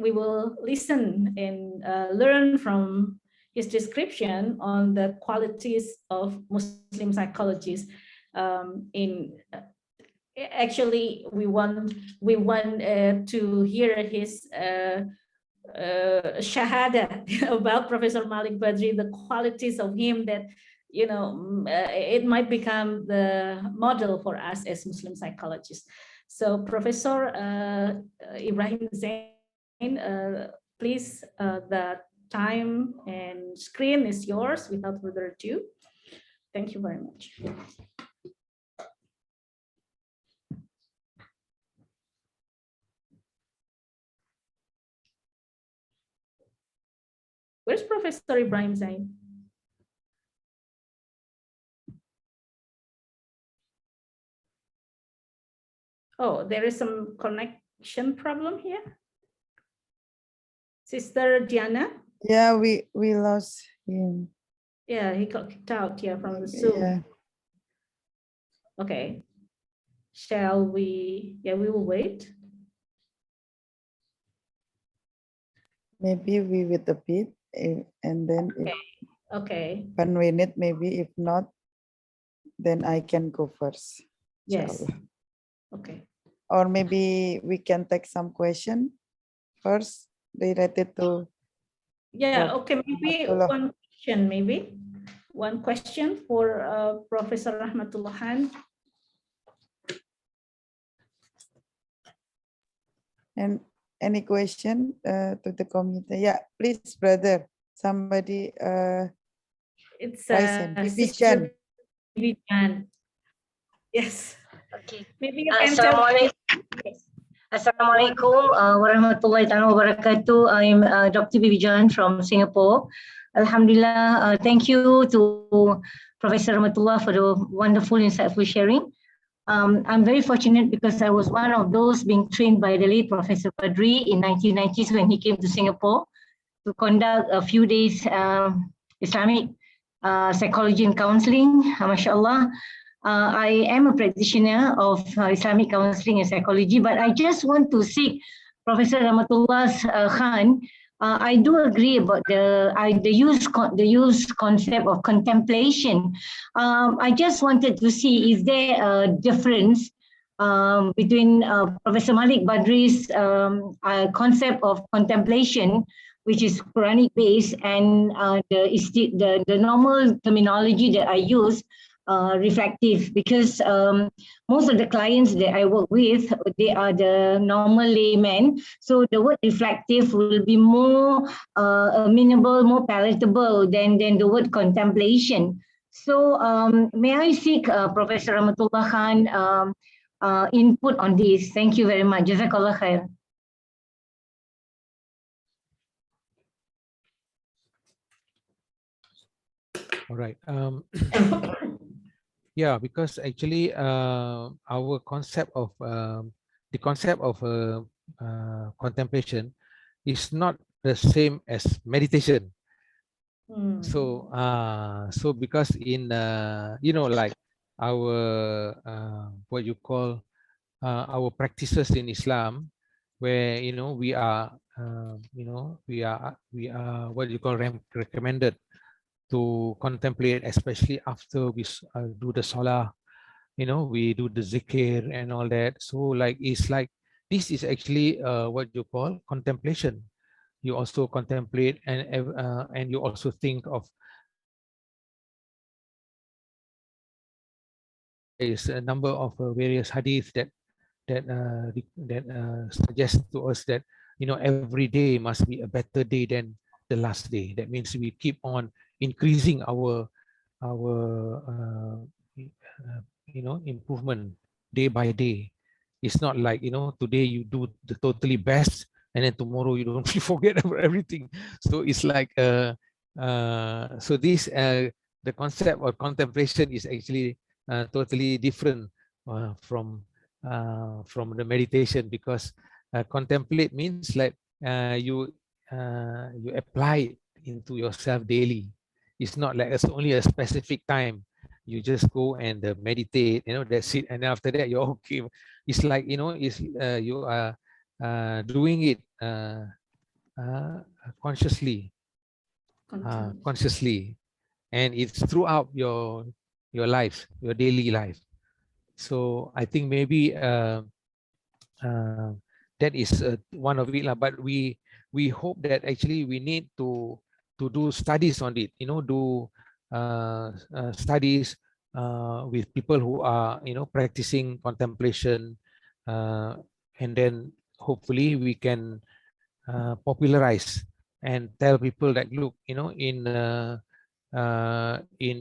we will listen and learn from his description on the qualities of Muslim psychologists. Actually, we want to hear his shahada about Professor Malik Badri, the qualities of him that, you know, it might become the model for us as Muslim psychologists. So Professor Ibrahim Zain, please, the time and screen is yours without further ado. Thank you very much. Where's Professor Ibrahim Zain? Oh, there is some connection problem here. Sister Diana? Yeah, we lost him. Yeah, he got kicked out here from the Zoom. Yeah. Okay. Shall we? Yeah, we will wait. Maybe we will repeat and then okay. When we need, maybe if not, then I can go first. Yes. Okay. Or maybe we can take some question first related to. Yeah. Okay. Maybe one question. Maybe one question for Professor Rahmatullah Khan. And any question to the committee? Yeah, please, brother. Somebody. It's Vivian. Yes. Okay. Maybe you can tell. Assalamualaikum warahmatullahi wabarakatuh. I'm Dr. Vivian from Singapore. Alhamdulillah. Thank you to Professor Rahmatullah for the wonderful, insightful sharing. I'm very fortunate because I was one of those being trained by the late Professor Badri in 1990s when he came to Singapore to conduct a few days Islamic psychology and counseling. MashaAllah. I am a practitioner of Islamic counseling and psychology, but I just want to seek Professor Rahmatullah's Khan. I do agree about the use concept of contemplation. I just wanted to see, is there a difference between Professor Malik Badri's concept of contemplation, which is Quranic based, and the normal terminology that I use, reflective, because most of the clients that I work with, they are the normal laymen. So the word reflective will be more amenable, more palatable than the word contemplation. So may I seek Professor Rahmatullah Khan input on this? Thank you very much. Jazakallah khair. All right. Yeah, because actually our concept of contemplation is not the same as meditation. So because in you know, like our what you call our practices in Islam, where we are what you call recommended to contemplate, especially after we do the salah, we do the zikr and all that. So like, it's like, this is actually what you call contemplation. You also contemplate and you also think of. There is a number of various hadith that suggest to us that every day must be a better day than the last day. That means we keep on increasing our improvement day by day. It's not like today you do the totally best and then tomorrow you don't forget about everything. So it's like so this the concept of contemplation is actually totally different from the meditation, because contemplate means like you apply it into yourself daily. It's not like it's only a specific time. You just go and meditate, that's it, and after that you're okay. It's like it's you are doing it consciously, consciously, and it's throughout your life, your daily life. So I think maybe that is one of it lah. But we hope that actually we need to do studies on it, do studies with people who are practicing contemplation, and then hopefully we can popularize and tell people that, look, in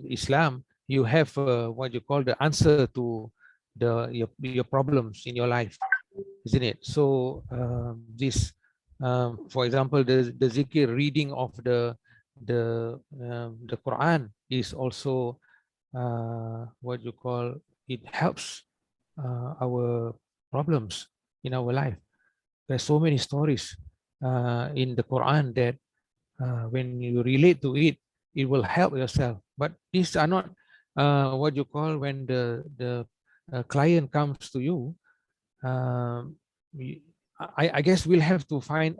Islam you have what you call the answer to your problems in your life, isn't it? So this, for example, the zikr, reading of the Quran is also what you call, it helps our problems in our life. There's so many stories in the Quran that when you relate to it, it will help yourself. But these are not what you call, when the client comes to you. I guess we'll have to find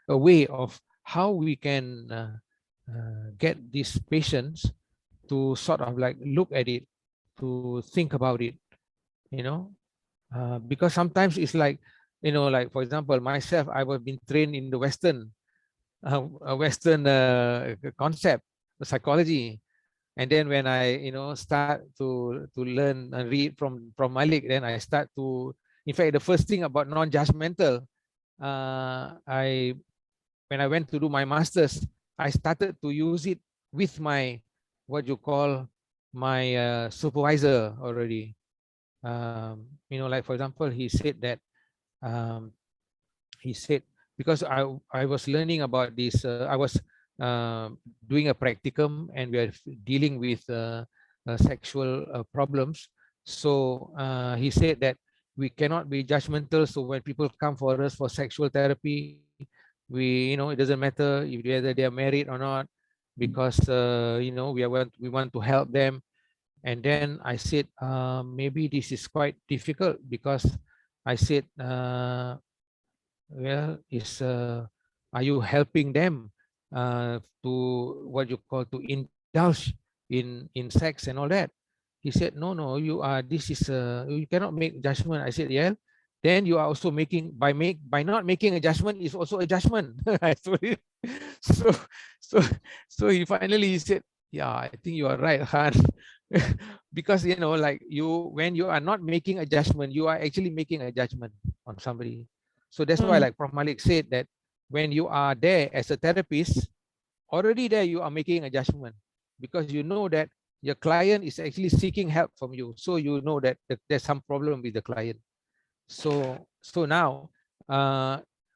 a way of how we can get these patients to sort of like look at it, to think about it, because sometimes it's like, like for example, myself, I was been trained in the Western concept, psychology, and then when I start to learn and read from Malik, then I start to, in fact, the first thing about non-judgmental, when I went to do my master's, I started to use it with my, what you call, my supervisor already. Like for example, he said that because I was learning about this, I was doing a practicum, and we are dealing with sexual problems. So he said that we cannot be judgmental. So when people come for us for sexual therapy, we, it doesn't matter if whether they are married or not, because we want to help them. And then I said, maybe this is quite difficult, because I said, well, are you helping them to, what you call, to indulge in sex and all that? He said, no, you are, this is you cannot make judgment. I said, yeah, then you are also making, by not making a judgment is also a judgment. I told him. so so he finally said, yeah, I think you are right, Han. Because like when you are not making a judgment, you are actually making a judgment on somebody. So that's why, like Prof. Malik said, that when you are there as a therapist, already there you are making a judgment, because you know that your client is actually seeking help from you. So you know that there's some problem with the client. So now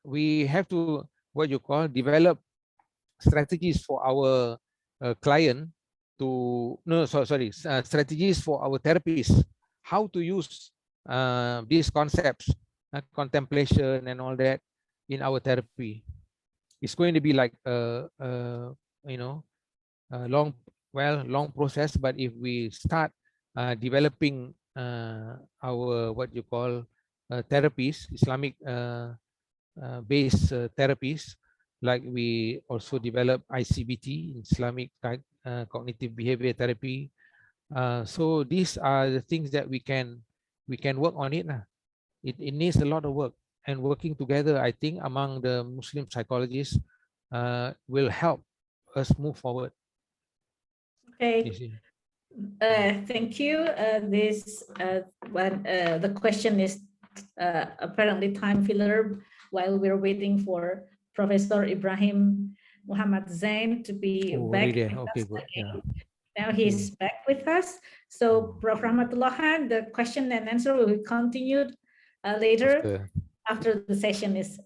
we have to, what you call, develop strategies for our client to, strategies for our therapists, how to use these concepts, contemplation and all that, in our therapy. It's going to be like a long process, but if we start developing our, what you call, therapies, Islamic based therapies, like we also develop ICBT, Islamic cognitive behavior therapy. So these are the things that we can work on it. It needs a lot of work, and working together, I think, among the Muslim psychologists will help us move forward. Okay. Thank you. The question is apparently time filler, while we're waiting for Professor Ibrahim Muhammad Zain to be back. Okay, good. Yeah. Now he's back with us. So, Prof. Rahmatullah, the question and answer will be continued later after the session is